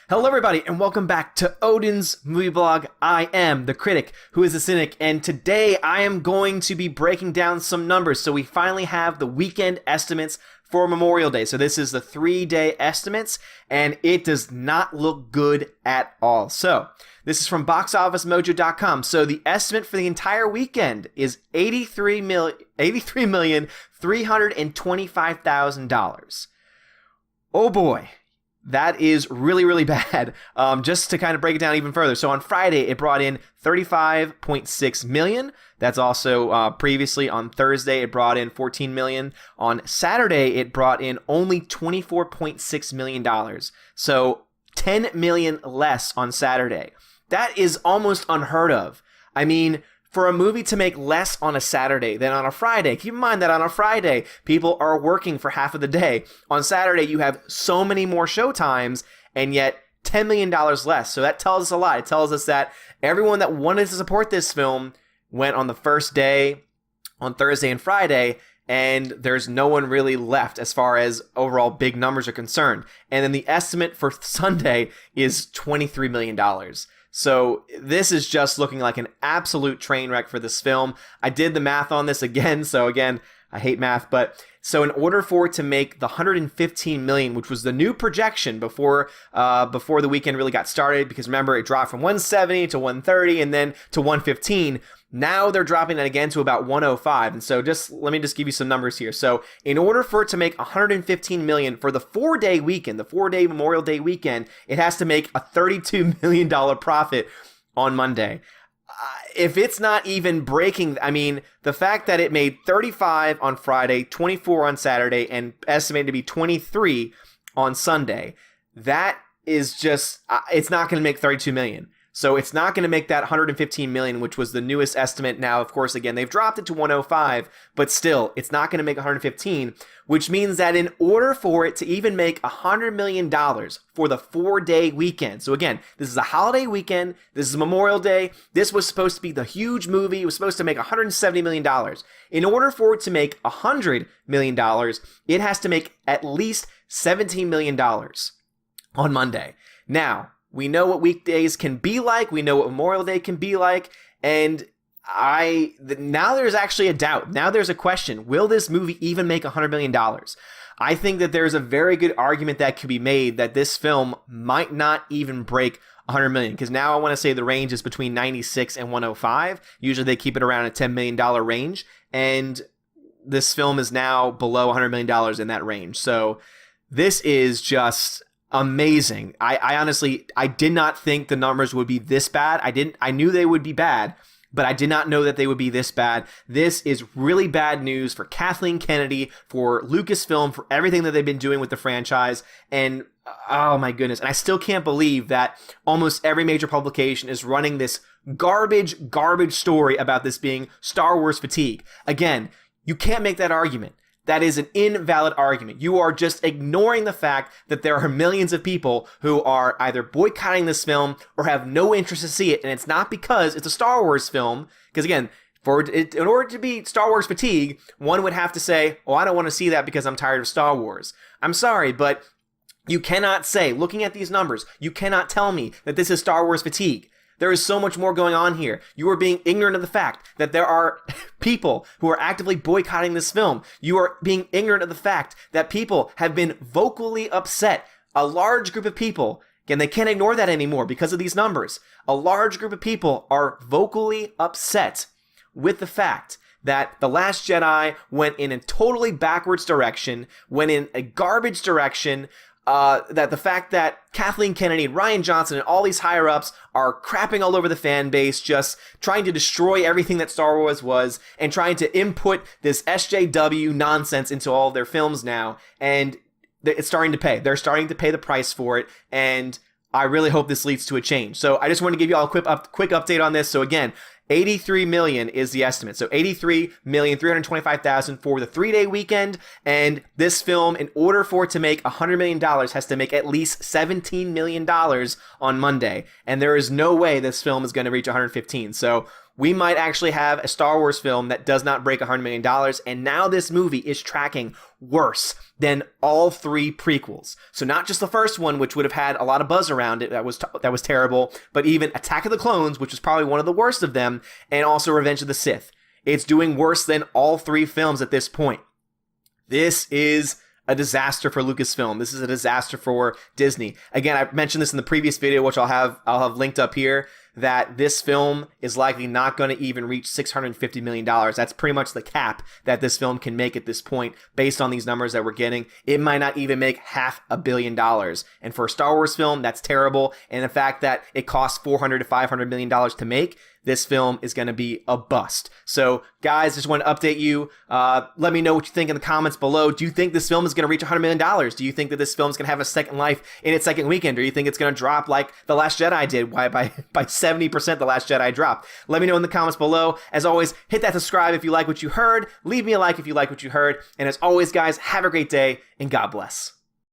Hello, everybody, and welcome back to Odin's Movie Blog. I am the critic who is a cynic, and today I am going to be breaking down some numbers. So we finally have the weekend estimates for Memorial Day. So this is the 3-day estimates, and it does not look good at all. So this is from boxofficemojo.com. So the estimate for the entire weekend is $83,325,000. Oh boy. That is really, really bad. Just to kind of break it down even further. So on Friday, it brought in $35.6 million. That's also previously on Thursday, it brought in $14 million. On Saturday, it brought in only $24.6 million. So $10 million less on Saturday. That is almost unheard of. I mean, for a movie to make less on a Saturday than on a Friday, keep in mind that on a Friday, people are working for half of the day. On Saturday, you have so many more show times, and yet $10 million less. So that tells us a lot. It tells us that everyone that wanted to support this film went on the first day, on Thursday and Friday, and there's no one really left as far as overall big numbers are concerned. And then the estimate for Sunday is $23 million. So this is just looking like an absolute train wreck for this film. I did the math on this again. So again, I hate math, but so in order for it to make the $115 million, which was the new projection before the weekend really got started, because remember it dropped from 170 to 130 and then to 115. Now they're dropping it again to about 105. And so let me give you some numbers here. So in order for it to make $115 million for the 4-day weekend, the 4-day Memorial Day weekend, it has to make a $32 million profit on Monday. If it's not even breaking, I mean, the fact that it made 35 on Friday, 24 on Saturday, and estimated to be 23 on Sunday, that is just, it's not going to make 32 million. So it's not going to make that 115 million, which was the newest estimate. Now, of course, again, they've dropped it to 105, but still, it's not going to make 115, which means that in order for it to even make $100 million for the 4-day weekend. So again, this is a holiday weekend. This is Memorial Day. This was supposed to be the huge movie. It was supposed to make $170 million. In order for it to make $100 million, it has to make at least $17 million on Monday. Now, we know what weekdays can be like. We know what Memorial Day can be like. And now there's actually a doubt. Now there's a question. Will this movie even make $100 million? I think that there's a very good argument that could be made that this film might not even break $100 million. Because now I want to say the range is between 96 and 105. Usually they keep it around a $10 million range. And this film is now below $100 million in that range. So this is just amazing. I honestly, I did not think the numbers would be this bad. I knew they would be bad, but I did not know that they would be this bad. This is really bad news for Kathleen Kennedy, for Lucasfilm, for everything that they've been doing with the franchise. And oh my goodness. And I still can't believe that almost every major publication is running this garbage story about this being Star Wars fatigue. Again, you can't make that argument. That is an invalid argument. You are just ignoring the fact that there are millions of people who are either boycotting this film or have no interest to see it. And it's not because it's a Star Wars film. Because again, in order to be Star Wars fatigue, one would have to say, oh, I don't want to see that because I'm tired of Star Wars. I'm sorry, but you cannot say, looking at these numbers, you cannot tell me that this is Star Wars fatigue. There is so much more going on here. You are being ignorant of the fact that there are people who are actively boycotting this film. You are being ignorant of the fact that people have been vocally upset. A large group of people, again, they can't ignore that anymore because of these numbers. A large group of people are vocally upset with the fact that The Last Jedi went in a totally backwards direction, went in a garbage direction, that the fact that Kathleen Kennedy and Rian Johnson and all these higher-ups are crapping all over the fan base, just trying to destroy everything that Star Wars was, and trying to input this SJW nonsense into all of their films now, and it's starting to pay. They're starting to pay the price for it, and I really hope this leads to a change. So I just want to give you all a quick update on this. So again, 83 million is the estimate. So 83,325,000 for the 3-day weekend. And this film, in order for it to make $100 million, has to make at least $17 million on Monday. And there is no way this film is going to reach 115. So we might actually have a Star Wars film that does not break $100 million. And now this movie is tracking worse than all 3 prequels. So not just the first one, which would have had a lot of buzz around it, that was terrible, but even Attack of the Clones, which was probably one of the worst of them, and also Revenge of the Sith. It's doing worse than all 3 films at this point. This is a disaster for Lucasfilm. This is a disaster for Disney. Again, I mentioned this in the previous video, which I'll have linked up here, that this film is likely not going to even reach $650 million. That's pretty much the cap that this film can make at this point, based on these numbers that we're getting. It might not even make $500 million. And for a Star Wars film, that's terrible. And the fact that it costs $400 to $500 million to make, this film is going to be a bust. So, guys, just want to update you. Let me know what you think in the comments below. Do you think this film is going to reach $100 million? Do you think that this film is going to have a second life in its second weekend? Or do you think it's going to drop like The Last Jedi did by 70% The Last Jedi dropped? Let me know in the comments below. As always, hit that subscribe if you like what you heard. Leave me a like if you like what you heard. And as always, guys, have a great day and God bless.